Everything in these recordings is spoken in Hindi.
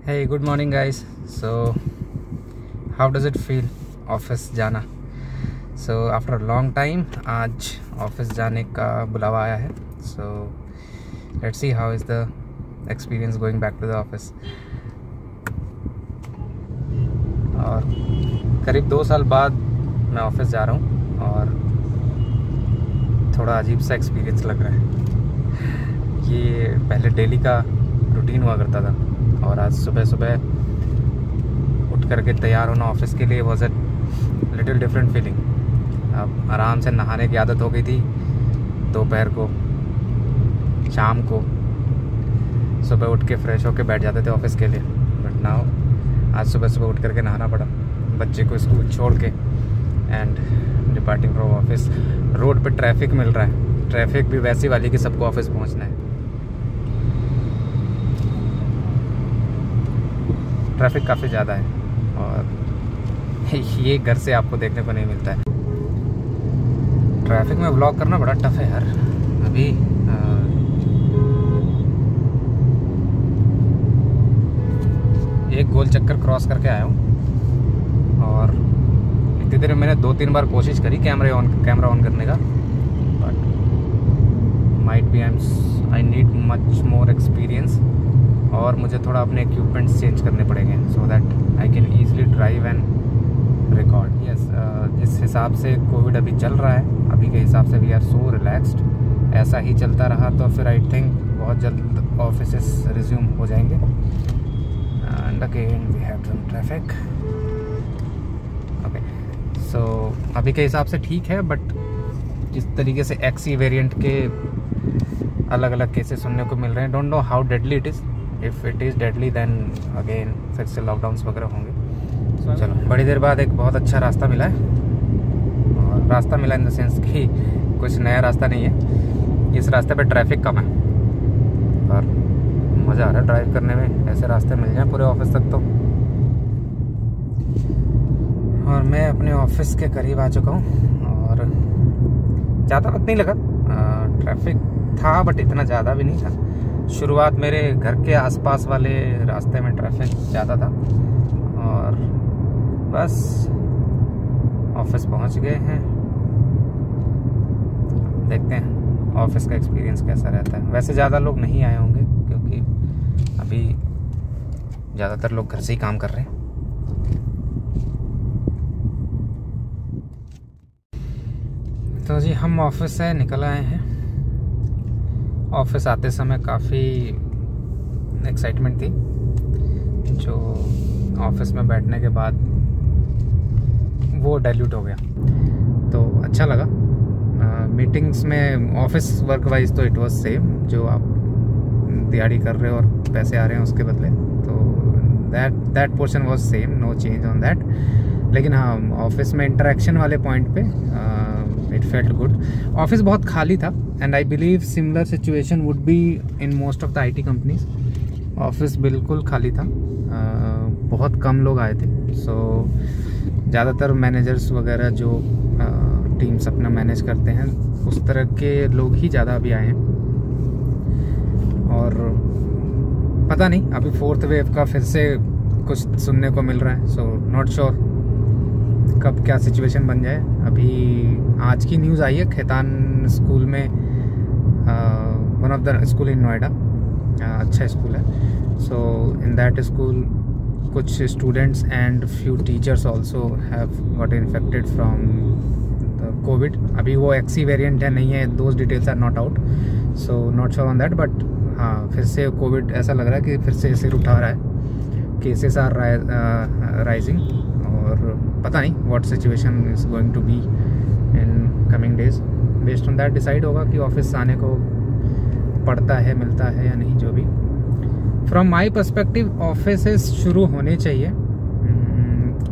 Hey, good morning guys. So how does it feel office जाना? So after a long time आज ऑफिस जाने का बुलावा आया है. So let's see how is the experience going back to the office. और करीब 2 साल बाद मैं ऑफिस जा रहा हूँ और थोड़ा अजीब सा एक्सपीरियंस लग रहा है. ये पहले डेली का रूटीन हुआ करता था और आज सुबह सुबह उठ करके तैयार होना ऑफिस के लिए was a little different feeling. अब आराम से नहाने की आदत हो गई थी दोपहर को, शाम को सुबह उठ के फ्रेश होके बैठ जाते थे ऑफिस के लिए. बट नाउ आज सुबह सुबह उठ करके नहाना पड़ा बच्चे को स्कूल छोड़ के and departing from office. Road पे ट्रैफिक मिल रहा है, ट्रैफिक भी वैसी वाली कि सबको ऑफिस पहुंचना है. ट्रैफिक काफ़ी ज़्यादा है और ये घर से आपको देखने को नहीं मिलता है. ट्रैफिक में व्लॉग करना बड़ा टफ है यार. अभी एक गोल चक्कर क्रॉस करके आया हूँ और इतनी देर मैंने 2-3 बार कोशिश करी कैमरा ऑन करने का. But might be I need much more experience और मुझे थोड़ा अपने इक्विपमेंट्स चेंज करने पड़ेंगे so that I can easily drive and record. Yes, जिस हिसाब से कोविड अभी चल रहा है अभी के हिसाब से वी आर सो रिलैक्स्ड. ऐसा ही चलता रहा तो फिर आई थिंक बहुत जल्द ऑफिसेस रिज्यूम हो जाएंगे. And again we have some traffic. Okay, so अभी के हिसाब से ठीक है बट जिस तरीके से एक्सी वेरिएंट के अलग अलग केसेस सुनने को मिल रहे हैं, don't know how deadly it is. If it is deadly then again फिर से लॉकडाउन्स वगैरह होंगे. चलो, बड़ी देर बाद एक बहुत अच्छा रास्ता मिला है. और रास्ता मिला इन द सेंस कि कुछ नया रास्ता नहीं है. इस रास्ते पे ट्रैफिक कम है और मज़ा आ रहा है ड्राइव करने में. ऐसे रास्ते मिल जाएं पूरे ऑफिस तक तो. और मैं अपने ऑफिस के करीब आ चुका हूँ और ज़्यादा वक्त नहीं लगा. ट्रैफिक था बट इतना ज़्यादा भी नहीं था. शुरुआत मेरे घर के आसपास वाले रास्ते में ट्रैफिक ज़्यादा था और बस ऑफिस पहुंच गए हैं. देखते हैं ऑफिस का एक्सपीरियंस कैसा रहता है. वैसे ज़्यादा लोग नहीं आए होंगे क्योंकि अभी ज़्यादातर लोग घर से ही काम कर रहे हैं. तो जी हम ऑफिस से निकल आए हैं. ऑफिस आते समय काफ़ी एक्साइटमेंट थी जो ऑफिस में बैठने के बाद वो डाइल्यूट हो गया. तो अच्छा लगा. मीटिंग्स में ऑफिस वर्क वाइज तो इट वाज सेम. जो आप दिहाड़ी कर रहे हो और पैसे आ रहे हैं उसके बदले, तो that portion was same, no change on that. लेकिन हाँ, ऑफिस में इंटरेक्शन वाले पॉइंट पे इट फेल्ट गुड. ऑफिस बहुत खाली था and I believe similar situation would be in most of the IT companies. Office बिल्कुल खाली था. बहुत कम लोग आए थे. सो ज़्यादातर मैनेजर्स वगैरह जो टीम्स अपना मैनेज करते हैं उस तरह के लोग ही ज़्यादा अभी आए हैं. और पता नहीं अभी 4th वेव का फिर से कुछ सुनने को मिल रहा है. सो नॉट श्योर कब क्या सिचुएशन बन जाए. अभी आज की न्यूज़ आई है खैतान स्कूल में, one of the school in Noida, अच्छा स्कूल है. सो इन दैट स्कूल कुछ students and few teachers also have got infected from covid. अभी वो एक्सी वेरिएंट है नहीं है, those details are not out, so not sure on that. But हाँ, फिर से कोविड ऐसा लग रहा है कि फिर से सिर उठा रहा है. केसेस आर राइजिंग और पता नहीं what situation is going to be in coming days. Based on that decide होगा कि ऑफिस आने को पड़ता है, मिलता है या नहीं. जो भी फ्रॉम माई पर्सपेक्टिव ऑफिस शुरू होने चाहिए.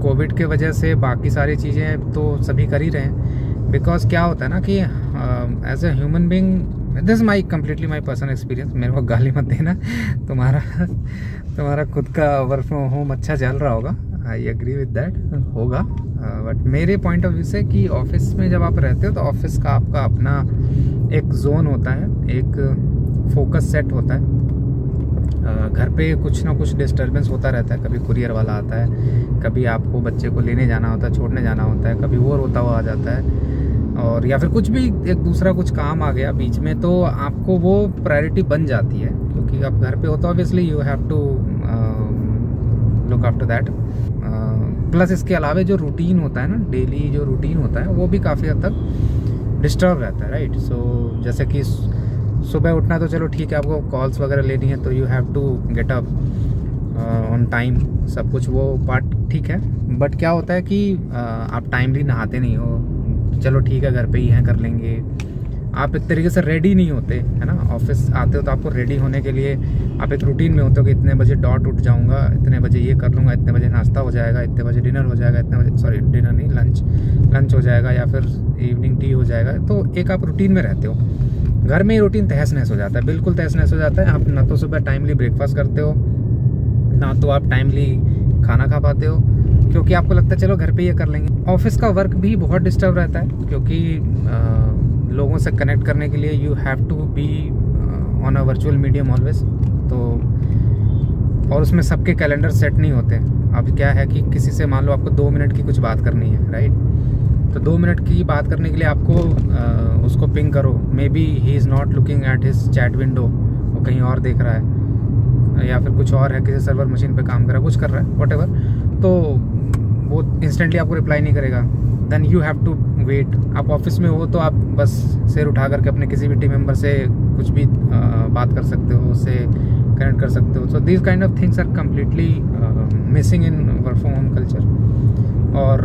कोविड के वजह से बाकी सारी चीज़ें तो सभी कर ही रहे हैं. बिकॉज क्या होता है ना कि as a human being, this my completely my personal experience. मेरे को गाली मत देना. तुम्हारा खुद का वर्क फ्रॉम होम अच्छा चल रहा होगा, आई एग्री विद दैट, होगा. बट मेरे पॉइंट ऑफ व्यू से कि ऑफिस में जब आप रहते हो तो ऑफिस का आपका अपना एक जोन होता है, एक फोकस सेट होता है घर पे कुछ ना कुछ डिस्टर्बेंस होता रहता है, कभी कुरियर वाला आता है, कभी आपको बच्चे को लेने जाना होता है, छोड़ने जाना होता है, कभी वो रोता हुआ आ जाता है, और या फिर कुछ भी एक दूसरा कुछ काम आ गया बीच में, तो आपको वो प्रायोरिटी बन जाती है, क्योंकि आप घर पे हो तो obviously you have to look after that. Plus इसके अलावा जो रूटीन होता है ना, डेली जो रूटीन होता है, वो भी काफ़ी हद तक डिस्टर्ब रहता है, राइट। सो जैसे कि सुबह उठना तो चलो ठीक है, आपको कॉल्स वगैरह लेनी है तो you have to get up on time, सब कुछ वो पार्ट ठीक है। बट क्या होता है कि आप टाइमली नहाते नहीं हो, चलो ठीक है घर पे ही हैं कर लेंगे, आप एक तरीके से रेडी नहीं होते, है ना। ऑफिस आते हो तो आपको रेडी होने के लिए आप एक रूटीन में होते हो कि इतने बजे डॉट उठ जाऊंगा, इतने बजे ये कर लूँगा, इतने बजे नाश्ता हो जाएगा, इतने बजे डिनर हो जाएगा, इतने बजे सॉरी डिनर नहीं लंच हो जाएगा, या फिर इवनिंग टी हो जाएगा। तो एक आप रूटीन में रहते हो। घर में ही रूटीन तहस नहस हो जाता है, बिल्कुल तहस नहस हो जाता है। आप ना तो सुबह टाइमली ब्रेकफास्ट करते हो, ना तो आप टाइमली खाना खा पाते हो, क्योंकि आपको लगता है चलो घर पे ये कर लेंगे। ऑफिस का वर्क भी बहुत डिस्टर्ब रहता है, क्योंकि लोगों से कनेक्ट करने के लिए you have to be on a virtual medium always. तो और उसमें सबके कैलेंडर सेट नहीं होते। अब क्या है कि किसी से मान लो आपको 2 मिनट की कुछ बात करनी है, राइट, तो 2 मिनट की बात करने के लिए आपको उसको पिंग करो, may be he is not looking at his chat window, वो कहीं और देख रहा है, या फिर कुछ और है, किसी सर्वर मशीन पे काम कर रहा है, कुछ कर रहा है, व्हाटएवर, तो वो इंस्टेंटली आपको रिप्लाई नहीं करेगा। Then you have to wait. आप ऑफिस में हो तो आप बस सिर उठा करके अपने किसी भी टीम मेंबर से कुछ भी बात कर सकते हो, उससे कनेक्ट कर सकते हो। So these kind of things are completely missing in work from home culture. और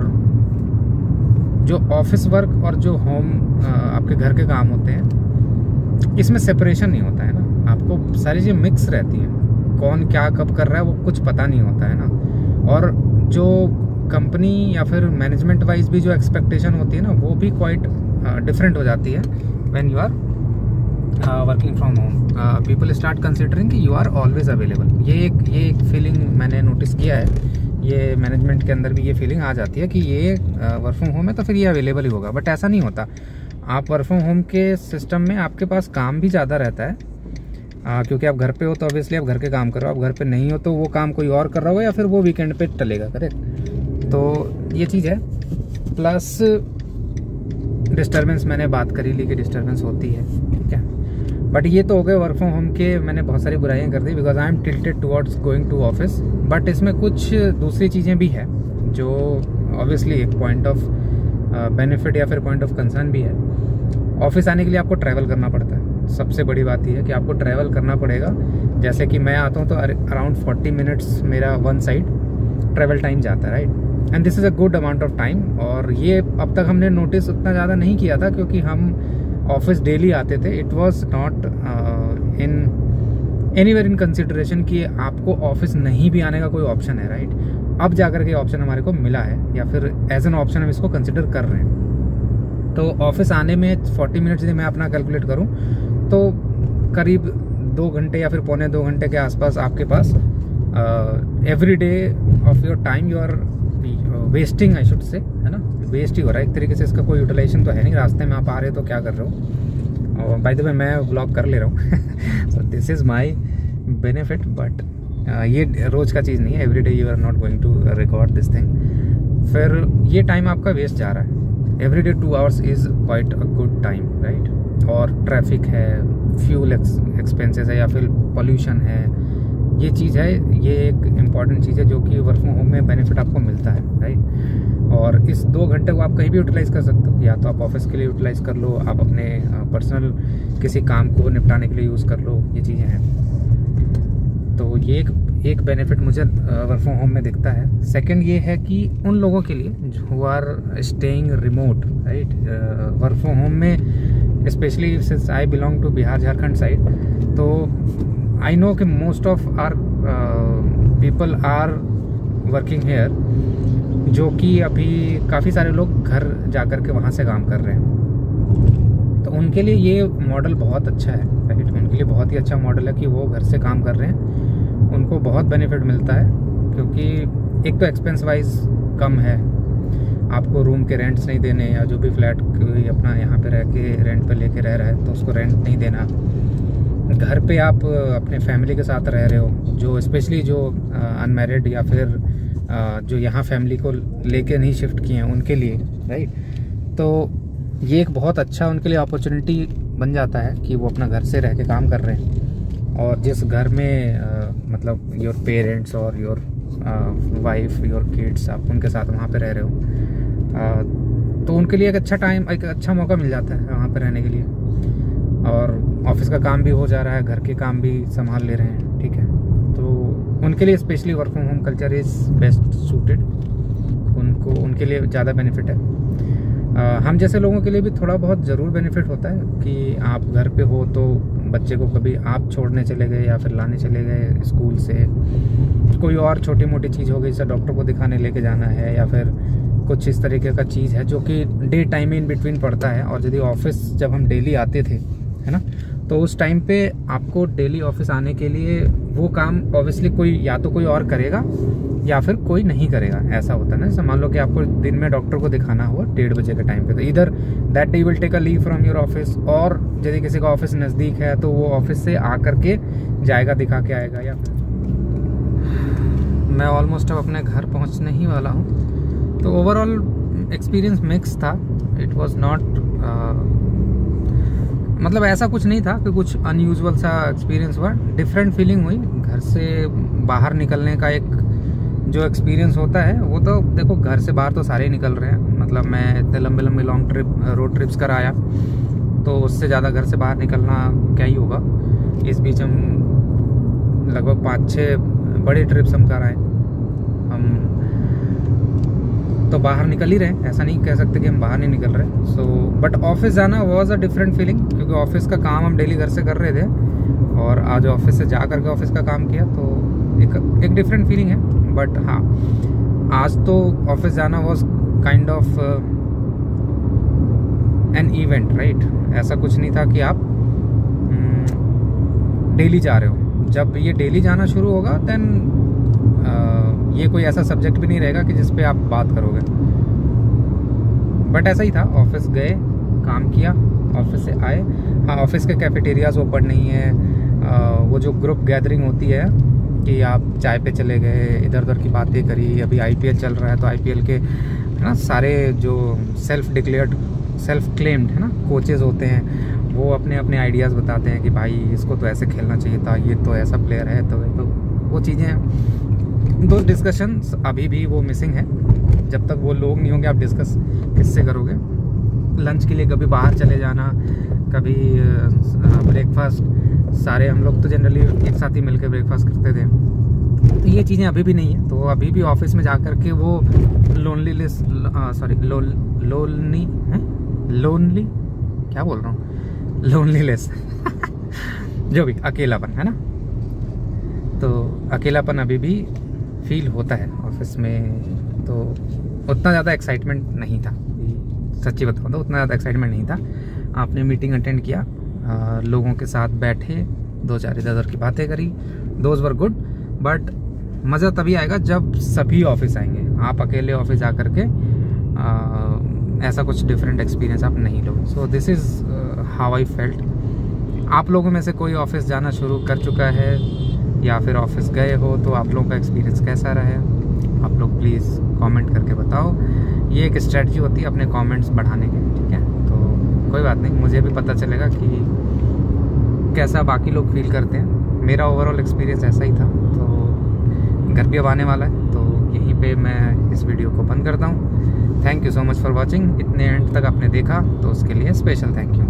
जो ऑफिस वर्क और जो होम आपके घर के काम होते हैं, इसमें सेपरेशन नहीं होता है ना, आपको सारी चीज़ें मिक्स रहती हैं, कौन क्या कब कर रहा है वो कुछ पता नहीं होता है ना। और जो कंपनी या फिर मैनेजमेंट वाइज भी जो एक्सपेक्टेशन होती है ना, वो भी क्वाइट डिफरेंट हो जाती है when you are working from home. People start considering कि यू आर ऑलवेज अवेलेबल। ये एक फीलिंग मैंने नोटिस किया है, ये मैनेजमेंट के अंदर भी ये फीलिंग आ जाती है कि ये वर्क फ्रॉम होम है तो फिर ये अवेलेबल ही होगा। बट ऐसा नहीं होता। आप वर्क फ्रॉम होम के सिस्टम में आपके पास काम भी ज़्यादा रहता है, क्योंकि आप घर पे हो तो ऑब्वियसली आप घर के काम कर रहे हो, आप घर पे नहीं हो तो वो काम कोई और कर रहा हो, या फिर वो वीकेंड पे टलेगा, करेक्ट। तो ये चीज़ है। प्लस डिस्टर्बेंस मैंने बात करी ली कि डिस्टर्बेंस होती है, ठीक है। बट ये तो हो गए वर्क फ्रॉम होम के, मैंने बहुत सारी बुराइयां कर दी because I am tilted towards going to office. But इसमें कुछ दूसरी चीज़ें भी है जो ऑब्वियसली एक पॉइंट ऑफ बेनिफिट या फिर पॉइंट ऑफ कंसर्न भी है। ऑफिस आने के लिए आपको ट्रैवल करना पड़ता है। सबसे बड़ी बात यह है कि आपको ट्रैवल करना पड़ेगा। जैसे कि मैं आता हूँ तो अराउंड 40 मिनट्स मेरा वन साइड ट्रैवल टाइम जाता है, right. And this is a good amount of time. और ये अब तक हमने नोटिस उतना ज़्यादा नहीं किया था, क्योंकि हम ऑफिस डेली आते थे। It was not in anywhere in consideration कि आपको ऑफिस नहीं भी आने का कोई ऑप्शन है, राइट। अब जाकर के ऑप्शन हमारे को मिला है, या फिर एज एन ऑप्शन हम इसको कंसिडर कर रहे हैं। तो ऑफिस आने में 40 मिनट्स यदि मैं अपना कैलकुलेट करूं तो करीब 2 घंटे या फिर पौने 2 घंटे के आसपास आपके पास every day of your time you are wasting, I should say, है ना, वेस्ट ही हो रहा है एक तरीके से। इसका कोई यूटिलाइजेशन तो है नहीं। रास्ते में आप आ रहे हो तो क्या कर रहे हो। और बाय द वे मैं ब्लॉग कर ले रहा हूँ, so this is my benefit. But ये रोज़ का चीज़ नहीं है। Every day you are not going to record this thing. फिर ये टाइम आपका वेस्ट जा रहा है। Every day 2 hours is quite a good time, right. और ट्रैफिक है, फ्यूल एक्सपेंसेस है, या फिर पॉल्यूशन है, ये चीज़ है। ये एक इम्पॉर्टेंट चीज़ है जो कि वर्क फ्रॉम होम में बेनिफिट आपको मिलता है, राइट। और इस 2 घंटे को आप कहीं भी यूटिलाइज़ कर सकते हो। या तो आप ऑफिस के लिए यूटिलाइज़ कर लो, आप अपने पर्सनल किसी काम को निपटाने के लिए यूज़ कर लो, ये चीज़ें हैं। तो ये एक बेनिफिट मुझे वर्क फ्रॉम होम में दिखता है। सेकंड ये है कि उन लोगों के लिए जो are staying remote, right, work from home में specially since I belong to Bihar Jharkhand side, तो आई नो कि most of our people are working here, जो कि अभी काफ़ी सारे लोग घर जाकर के वहाँ से काम कर रहे हैं। तो उनके लिए ये मॉडल बहुत अच्छा है, राइट। उनके लिए बहुत ही अच्छा मॉडल है कि वो घर से काम कर रहे हैं, उनको बहुत बेनिफिट मिलता है। क्योंकि एक तो एक्सपेंस वाइज कम है, आपको रूम के रेंट्स नहीं देने, या जो भी फ्लैट कोई अपना यहाँ पे रह के रेंट पे लेके रह रहा है तो उसको रेंट नहीं देना। घर पे आप अपने फैमिली के साथ रह रहे हो, जो स्पेशली जो अनमैरिड या फिर जो यहाँ फैमिली को लेके नहीं शिफ्ट किए हैं उनके लिए, राइट, तो ये एक बहुत अच्छा उनके लिए अपॉर्चुनिटी बन जाता है कि वो अपना घर से रह के काम कर रहे हैं। और जिस घर में मतलब योर पेरेंट्स और योर वाइफ, योर किड्स, आप उनके साथ वहाँ पे रह रहे हो, तो उनके लिए एक अच्छा टाइम, एक अच्छा मौका मिल जाता है वहाँ पे रहने के लिए। और ऑफिस का काम भी हो जा रहा है, घर के काम भी संभाल ले रहे हैं, ठीक है। तो उनके लिए specially work from home culture is best suited, उनके लिए ज़्यादा बेनिफिट है। हम जैसे लोगों के लिए भी थोड़ा बहुत ज़रूर बेनिफिट होता है कि आप घर पे हो तो बच्चे को कभी आप छोड़ने चले गए या फिर लाने चले गए स्कूल से, कोई और छोटी मोटी चीज़ हो गई, जैसे डॉक्टर को दिखाने लेके जाना है या फिर कुछ इस तरीके का चीज़ है जो कि डे टाइम में इन बिटवीन पड़ता है। और यदि ऑफिस जब हम डेली आते थे, है ना, तो उस टाइम पे आपको डेली ऑफिस आने के लिए वो काम ऑब्वियसली कोई या तो कोई और करेगा या फिर कोई नहीं करेगा, ऐसा होता है ना। जैसे मान लो कि आपको दिन में डॉक्टर को दिखाना हुआ 1:30 बजे के टाइम पे, तो इधर that day will take a leave from your office, और यदि किसी का ऑफिस नज़दीक है तो वो ऑफिस से आकर के जाएगा, दिखा के आएगा। या मैं ऑलमोस्ट अब अपने घर पहुंचने ही वाला हूं। तो ओवरऑल एक्सपीरियंस मिक्स था। इट वाज नॉट मतलब ऐसा कुछ नहीं था कि कुछ अनयूजुअल सा एक्सपीरियंस हुआ, डिफरेंट फीलिंग हुई। घर से बाहर निकलने का एक जो एक्सपीरियंस होता है वो तो देखो, घर से बाहर तो सारे ही निकल रहे हैं। मतलब मैं इतने लंबे लंबे लॉन्ग ट्रिप, रोड ट्रिप्स कर आया, तो उससे ज़्यादा घर से बाहर निकलना क्या ही होगा। इस बीच हम लगभग 5-6 बड़े ट्रिप्स हम कर आए। हम तो बाहर निकल ही रहे हैं, ऐसा नहीं कह सकते कि हम बाहर नहीं निकल रहे। सो बट ऑफिस जाना वाज अ डिफरेंट फीलिंग, क्योंकि ऑफिस का काम हम डेली घर से कर रहे थे और आज ऑफिस से जा करके ऑफिस का काम किया, तो एक डिफरेंट फीलिंग है। बट हाँ, आज तो ऑफिस जाना was kind of an event, right. ऐसा कुछ नहीं था कि आप डेली जा रहे हो। जब ये डेली जाना शुरू होगा देन ये कोई ऐसा सब्जेक्ट भी नहीं रहेगा कि जिस पे आप बात करोगे। बट ऐसा ही था, ऑफिस गए, काम किया, ऑफिस से आए। हाँ, ऑफिस के कैफेटेरियाज ओपन नहीं है। वो जो ग्रुप गैदरिंग होती है कि आप चाय पे चले गए, इधर उधर की बातें करी। अभी आईपीएल चल रहा है तो आईपीएल के, है ना, सारे जो सेल्फ डिक्लेयर्ड, सेल्फ क्लेम्ड, है ना, कोचेज़ होते हैं, वो अपने अपने आइडियाज़ बताते हैं कि भाई इसको तो ऐसे खेलना चाहिए था, ये तो ऐसा प्लेयर है, तो वो चीज़ें, दो डिस्कशंस अभी भी वो मिसिंग है। जब तक वो लोग नहीं होंगे आप डिस्कस किससे करोगे। लंच के लिए कभी बाहर चले जाना, कभी ब्रेकफास्ट, सारे हम लोग तो जनरली एक साथ ही मिलकर ब्रेकफास्ट करते थे। तो ये चीज़ें अभी भी नहीं है। तो अभी भी ऑफिस में जा कर के वो लोनली क्या बोल रहा हूँ, लोनलीनेस जो भी अकेलापन है ना, तो अकेलापन अभी भी फील होता है ऑफिस में। तो उतना ज़्यादा एक्साइटमेंट नहीं था, सच्ची बताऊँ तो उतना ज़्यादा एक्साइटमेंट नहीं था। आपने मीटिंग अटेंड किया, लोगों के साथ बैठे, 2-4 इधर की बातें करी, दोज वर गुड। बट मज़ा तभी आएगा जब सभी ऑफिस आएंगे। आप अकेले ऑफिस जा करके ऐसा कुछ डिफरेंट एक्सपीरियंस आप नहीं लोगे। सो this is how I felt. आप लोगों में से कोई ऑफिस जाना शुरू कर चुका है या फिर ऑफिस गए हो, तो आप लोगों का एक्सपीरियंस कैसा रहा है, आप लोग प्लीज़ कमेंट करके बताओ। ये एक स्ट्रेटजी होती है अपने कमेंट्स बढ़ाने की, ठीक है। तो कोई बात नहीं, मुझे भी पता चलेगा कि कैसा बाकी लोग फील करते हैं। मेरा ओवरऑल एक्सपीरियंस ऐसा ही था। तो घर भी अब आने वाला है, तो यहीं पे मैं इस वीडियो को बंद करता हूँ। Thank you so much for watching. इतने एंड तक आपने देखा तो उसके लिए स्पेशल थैंक यू।